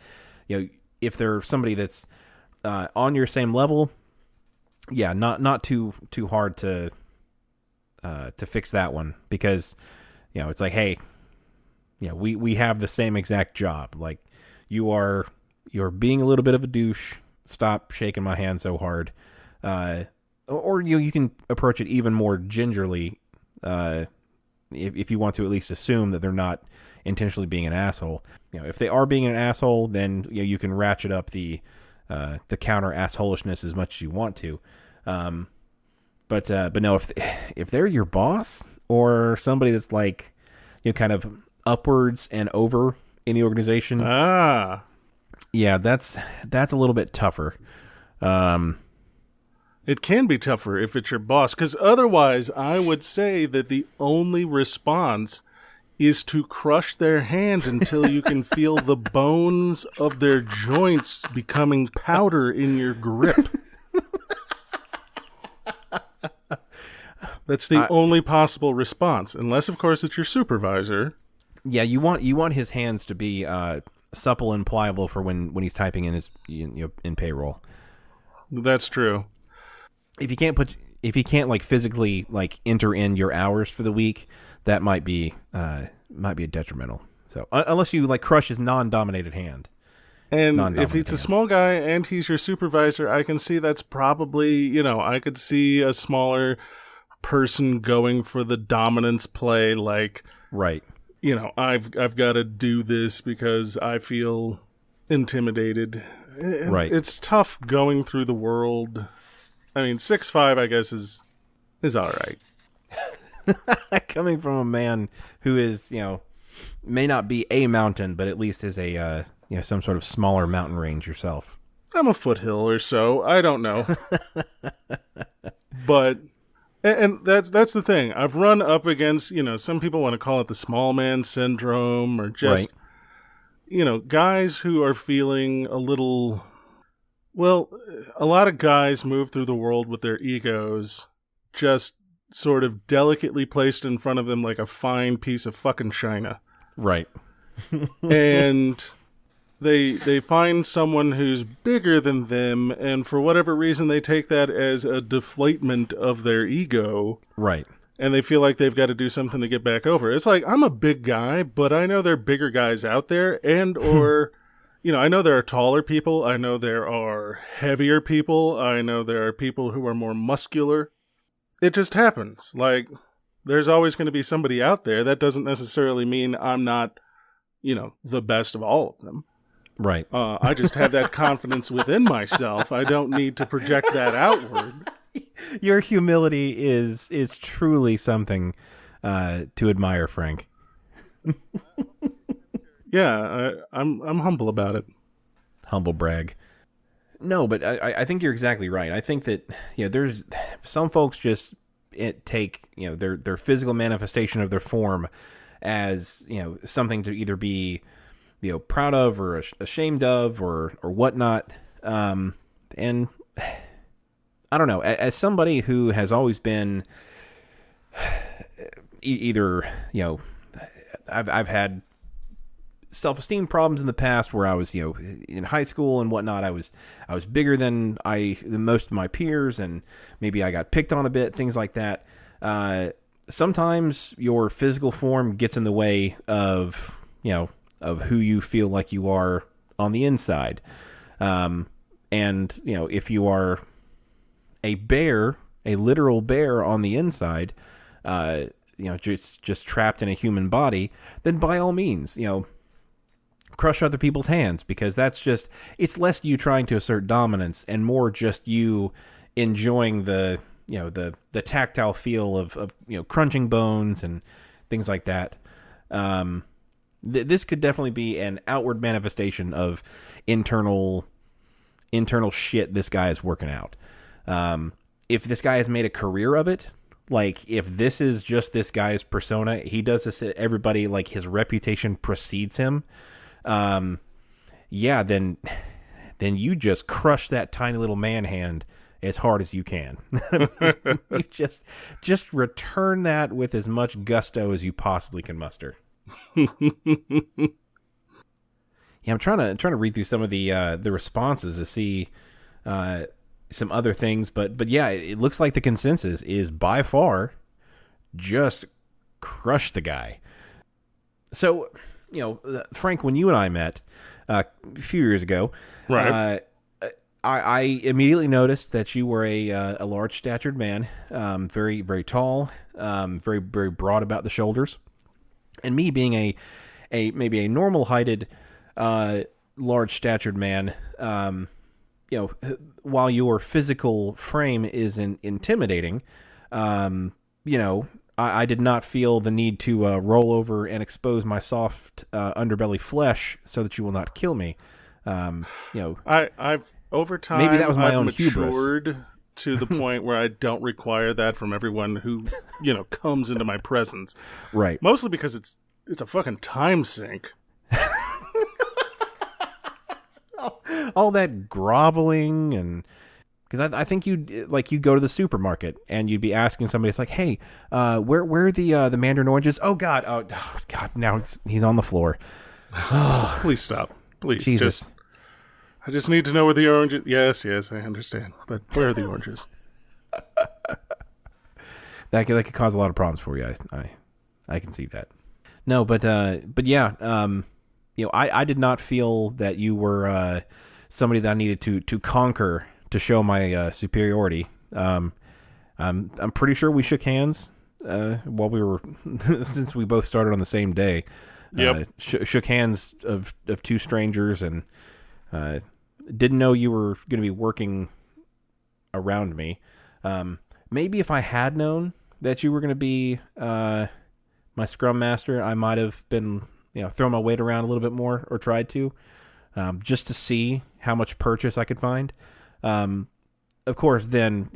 if they're somebody that's on your same level, yeah, not too hard to fix that one, because it's like, hey, we have the same exact job. Like, you're being a little bit of a douche. Stop shaking my hand so hard. Or you can approach it even more gingerly, if you want to at least assume that they're not intentionally being an asshole. If they are being an asshole, then you can ratchet up the counter assholishness as much as you want to. But no, if they're your boss or somebody that's like kind of upwards and over in the organization, yeah, that's a little bit tougher. It can be tougher if it's your boss, because otherwise I would say that the only response is to crush their hand until you can feel the bones of their joints becoming powder in your grip. That's the only possible response, unless, of course, it's your supervisor. Yeah, you want his hands to be supple and pliable for when he's typing in his in payroll. That's true. If you can't like physically like enter in your hours for the week, that might be detrimental. So unless you like crush his non-dominated hand. And if he's a small guy and he's your supervisor, I can see that's probably, I could see a smaller person going for the dominance play, like, right. I've got to do this because I feel intimidated. Right. It's tough going through the world. I mean, 6'5", I guess, is all right. Coming from a man who is, may not be a mountain, but at least is a, some sort of smaller mountain range yourself. I'm a foothill or so. I don't know. But, and that's the thing. I've run up against, some people want to call it the small man syndrome, or just, right. Guys who are feeling a little... Well, a lot of guys move through the world with their egos just sort of delicately placed in front of them like a fine piece of fucking china. Right. And they find someone who's bigger than them, and for whatever reason they take that as a deflatement of their ego. Right. And they feel like they've got to do something to get back over. It's like, I'm a big guy, but I know there are bigger guys out there, and or... I know there are taller people. I know there are heavier people. I know there are people who are more muscular. It just happens. Like, there's always going to be somebody out there. That doesn't necessarily mean I'm not, the best of all of them. Right. I just have that confidence within myself. I don't need to project that outward. Your humility is truly something to admire, Frank. Yeah, I'm humble about it. Humble brag. No, but I think you're exactly right. I think that there's some folks just take their physical manifestation of their form as something to either be proud of or ashamed of or whatnot. And I don't know. As somebody who has always been either I've had self-esteem problems in the past where I was, in high school and whatnot. I was bigger than most of my peers, and maybe I got picked on a bit, things like that. Sometimes your physical form gets in the way of who you feel like you are on the inside. And if you are a bear, a literal bear on the inside, just trapped in a human body, then by all means, crush other people's hands, because it's less you trying to assert dominance and more just you enjoying the tactile feel of crunching bones and things like that. This could definitely be an outward manifestation of internal shit this guy is working out. If this guy has made a career of it, like if this is just this guy's persona, he does this to everybody, like his reputation precedes him. Then you just crush that tiny little man hand as hard as you can. You just return that with as much gusto as you possibly can muster. Yeah, I'm trying to read through some of the responses to see some other things, but yeah, it looks like the consensus is by far just crush the guy. So, Frank, when you and I met a few years ago, right? I immediately noticed that you were a large-statured man, very, very tall, very, very broad about the shoulders. And me being a maybe a normal-heighted, large-statured man, while your physical frame is intimidating, I did not feel the need to roll over and expose my soft underbelly flesh so that you will not kill me. I've over time, maybe that was my I've own matured hubris to the point where I don't require that from everyone who comes into my presence. Right. Mostly because it's a fucking time sink. All that groveling, and because I think you go to the supermarket and you'd be asking somebody, it's like, hey, where are the mandarin oranges? Oh God, now he's on the floor. Please stop, please. Jesus. I just need to know where the oranges. Yes, I understand, but where are the oranges? That could cause a lot of problems for you. I can see that. No, but yeah, I did not feel that you were somebody that I needed to conquer to show my superiority. I'm pretty sure we shook hands while we were since we both started on the same day. Yep. Shook hands of two strangers, and didn't know you were going to be working around me. Maybe if I had known that you were going to be my scrum master, I might have been throwing my weight around a little bit more, or tried to, just to see how much purchase I could find. Of course, then,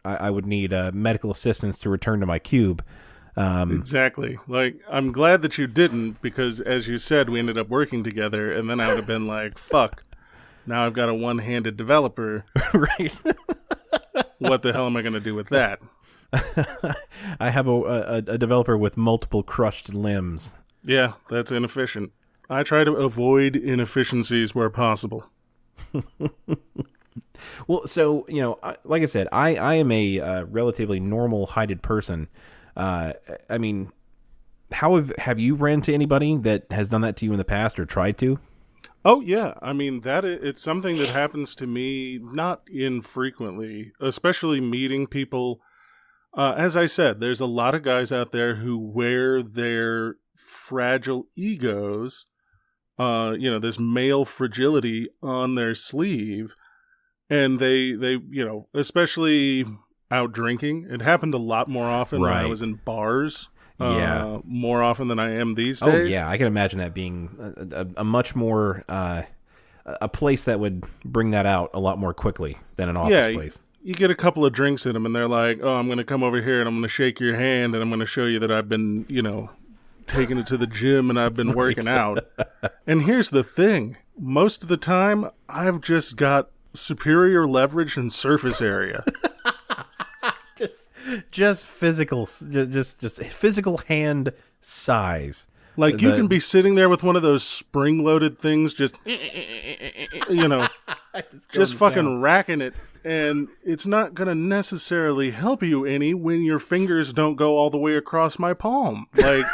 I would need medical assistance to return to my cube. Exactly. Like, I'm glad that you didn't, because as you said, we ended up working together, and then I would have been like, fuck, now I've got a one-handed developer. Right. What the hell am I going to do with that? I have a developer with multiple crushed limbs. Yeah, that's inefficient. I try to avoid inefficiencies where possible. Well, so, like I said, I am a relatively normal-heighted person. I mean, how have you ran into anybody that has done that to you in the past or tried to? Oh yeah, I mean it's something that happens to me not infrequently, especially meeting people. As I said, there's a lot of guys out there who wear their fragile egos, this male fragility on their sleeve, and they especially out drinking. It happened a lot more often when I was in bars. Yeah. More often than I am these Oh, days. yeah. I can imagine that being a much more a place that would bring that out a lot more quickly than an office place. You get a couple of drinks in them, and they're like, "Oh, I'm going to come over here and I'm going to shake your hand, and I'm going to show you that I've been, taking it to the gym and I've been working out." And here's the thing: most of the time, I've just got superior leverage and surface area. just physical, just physical hand size. Like you can be sitting there with one of those spring-loaded things, just just fucking racking it, and it's not going to necessarily help you any when your fingers don't go all the way across my palm. Like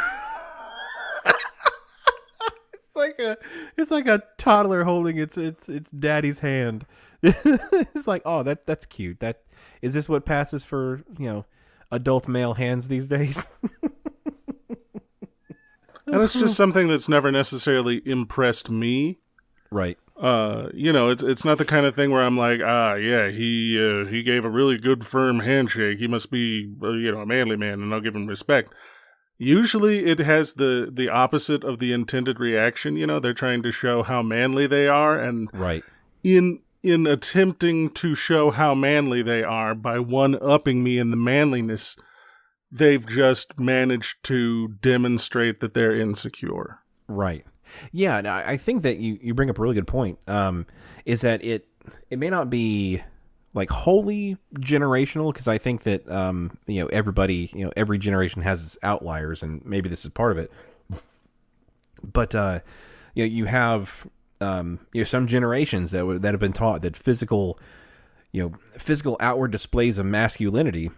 it's like a toddler holding its daddy's hand. It's like, oh, that's cute. That is this what passes for adult male hands these days? And it's just something that's never necessarily impressed me. Right. It's not the kind of thing where I'm like, he gave a really good firm handshake. He must be, a manly man, and I'll give him respect. Usually it has the opposite of the intended reaction. They're trying to show how manly they are. And right. In attempting to show how manly they are by one-upping me in the manliness, they've just managed to demonstrate that they're insecure. Right. Yeah, and I think that you bring up a really good point, is that it may not be like wholly generational, because I think that, everybody, every generation has its outliers, and maybe this is part of it. But, you have, some generations that have been taught that physical outward displays of masculinity,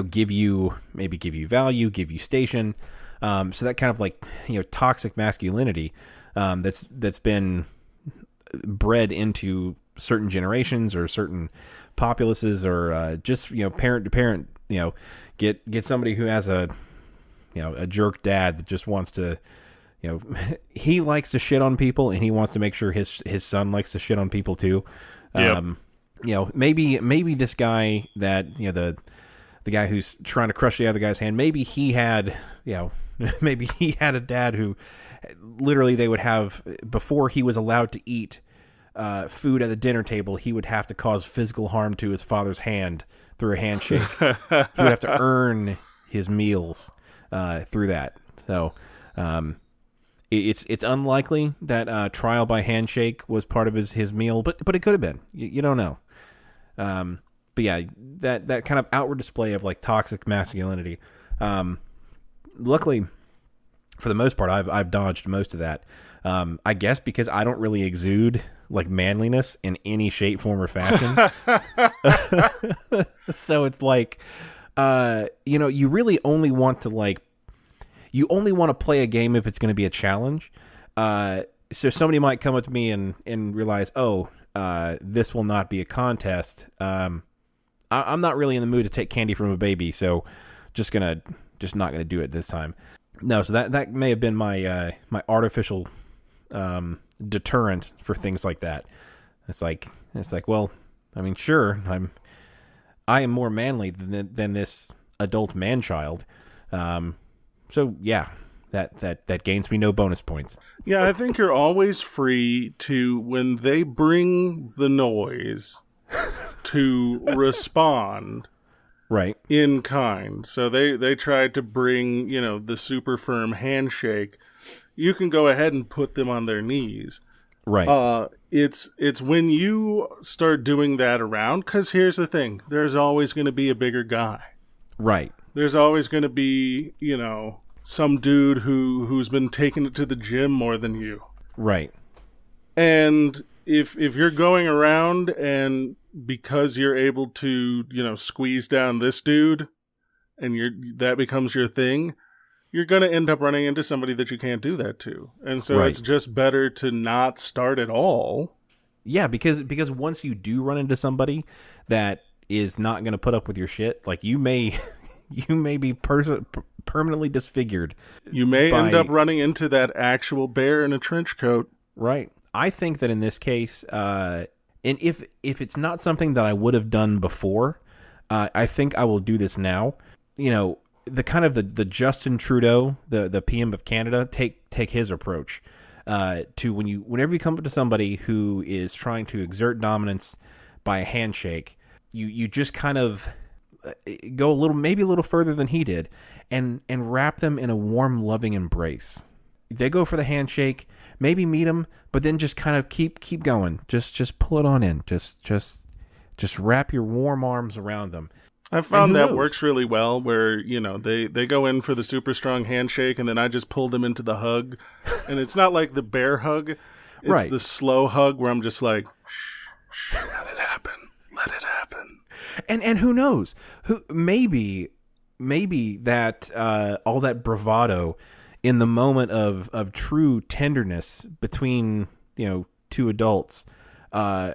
give you value, give you station. So that kind of like, toxic masculinity, that's been bred into certain generations or certain populaces, or, just, parent to parent, get somebody who has a jerk dad that just wants to, he likes to shit on people, and he wants to make sure his son likes to shit on people too. Yep. Maybe this guy that, the guy who's trying to crush the other guy's hand, maybe he had, maybe he had a dad who literally they would have, before he was allowed to eat food at the dinner table, he would have to cause physical harm to his father's hand through a handshake. He would have to earn his meals through that. So it's unlikely that trial by handshake was part of his meal, but it could have been. You don't know. But yeah, that kind of outward display of like toxic masculinity. Luckily, for the most part, I've dodged most of that. I guess because I don't really exude like manliness in any shape, form, or fashion. So it's like, you really only want to play a game if it's going to be a challenge. So somebody might come up to me and realize, this will not be a contest. I'm not really in the mood to take candy from a baby, so just not gonna do it this time. No, so that may have been my my artificial deterrent for things like that. It's like, well, I mean, sure, I am more manly than this adult man child. So yeah, that gains me no bonus points. Yeah, I think you're always free to, when they bring the noise, to respond right in kind. So they tried to bring, the super firm handshake. You can go ahead and put them on their knees. Right. It's when you start doing that around, because here's the thing, there's always going to be a bigger guy. Right. There's always going to be, some dude who's been taking it to the gym more than you. Right. And if you're going around and because you're able to, squeeze down this dude and that becomes your thing, you're going to end up running into somebody that you can't do that to. And so it's just better to not start at all. Yeah, because once you do run into somebody that is not going to put up with your shit, like you may be permanently disfigured. You may end up running into that actual bear in a trench coat. Right. I think that in this case, and if it's not something that I would have done before, I think I will do this now. You know, the kind of the Justin Trudeau, the PM of Canada, take his approach to whenever you come up to somebody who is trying to exert dominance by a handshake, you just kind of go maybe a little further than he did, and wrap them in a warm, loving embrace. They go for the handshake, maybe meet him, but then just kind of keep going. Just pull it on in. Just wrap your warm arms around them. I found that works really well where, you know, they go in for the super strong handshake and then I just pull them into the hug. And it's not like the bear hug. It's the slow hug where I'm just like, shh, let it happen. Let it happen. And who knows? Maybe that all that bravado in the moment of true tenderness between, you know, two adults,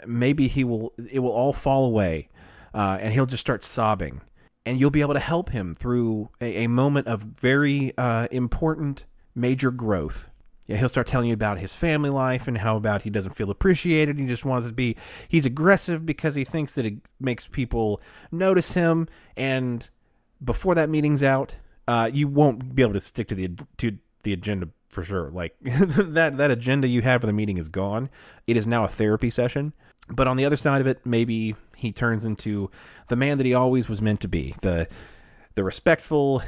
maybe it will all fall away. And he'll just start sobbing, and you'll be able to help him through a moment of very important major growth. Yeah, he'll start telling you about his family life and how about he doesn't feel appreciated. He just wants to be. He's aggressive because he thinks that it makes people notice him. And before that meeting's out, you won't be able to stick to the agenda for sure. Like that agenda you had for the meeting is gone. It is now a therapy session. But on the other side of it, maybe he turns into the man that he always was meant to be, the respectful,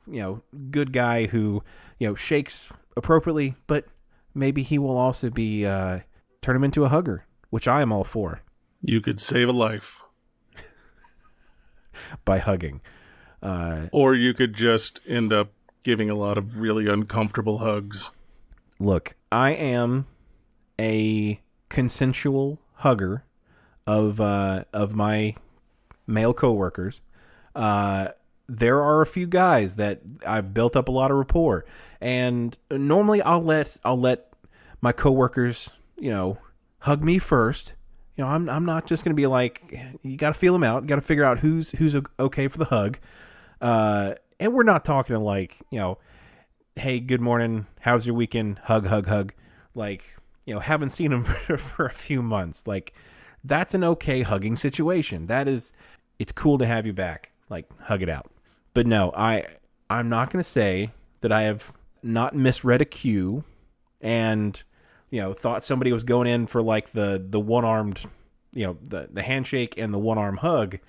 you know, good guy who, you know, shakes appropriately, but maybe he will also be turn him into a hugger, which I am all for. You could save a life by hugging. Or you could just end up giving a lot of really uncomfortable hugs. Look, I am a consensual hugger of my male coworkers. There are a few guys that I've built up a lot of rapport, and normally I'll let my coworkers, you know, hug me first. You know, I'm not just gonna be like, you got to feel them out, you got to figure out who's okay for the hug. And we're not talking like, you know, hey, good morning, how's your weekend? Hug, hug, hug. Like, you know, haven't seen him for a few months. Like, that's an okay hugging situation. It's cool to have you back. Like, hug it out. But no, I'm not going to say that I have not misread a cue and, you know, thought somebody was going in for like the one-armed, you know, the handshake and the one-arm hug,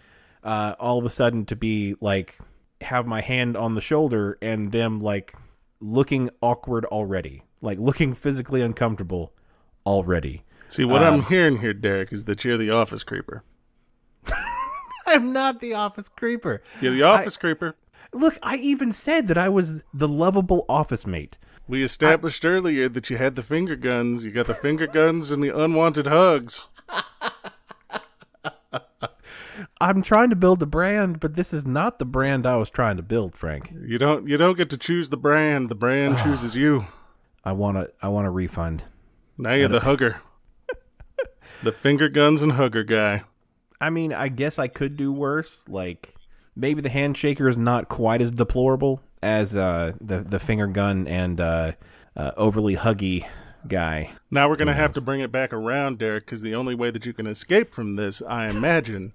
all of a sudden to be like, have my hand on the shoulder and them like looking awkward already, like looking physically uncomfortable already. See, what I'm hearing here, Derek, is that you're the office creeper. I'm not the office creeper. You're the office creeper. Look, I even said that I was the lovable office mate. We established earlier that you had the finger guns. You got the finger guns and the unwanted hugs. I'm trying to build a brand, but this is not the brand I was trying to build, Frank. You don't get to choose the brand. The brand chooses you. I want a refund. Now you're the hugger. The finger guns and hugger guy. I mean, I guess I could do worse. Like, maybe the handshaker is not quite as deplorable as the finger gun and overly huggy guy. Now we're going to have to bring it back around, Derek, because the only way that you can escape from this, I imagine,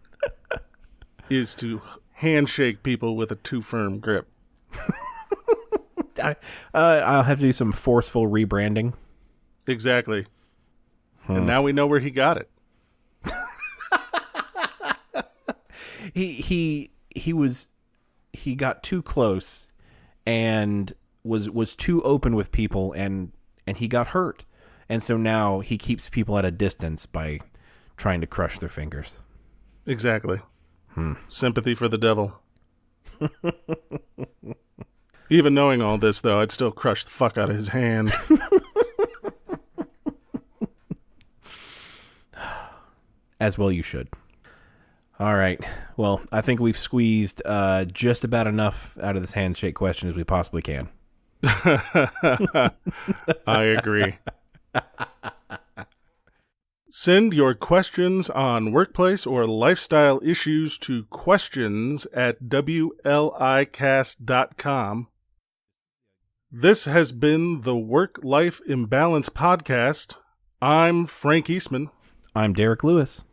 is to handshake people with a too firm grip. I'll have to do some forceful rebranding. Exactly. And now we know where he got it. He got too close and was too open with people and he got hurt. And so now he keeps people at a distance by trying to crush their fingers. Exactly. Sympathy for the devil. Even knowing all this, though, I'd still crush the fuck out of his hand. As well you should. All right. Well, I think we've squeezed just about enough out of this handshake question as we possibly can. I agree. Send your questions on workplace or lifestyle issues to questions@WLIcast.com. This has been the Work-Life Imbalance Podcast. I'm Frank Eastman. I'm Derek Lewis.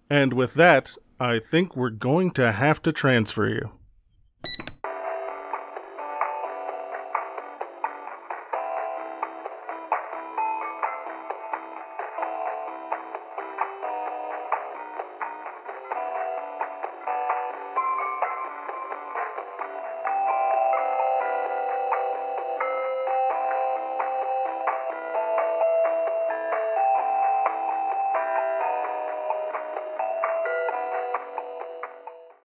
And with that, I think we're going to have to transfer you.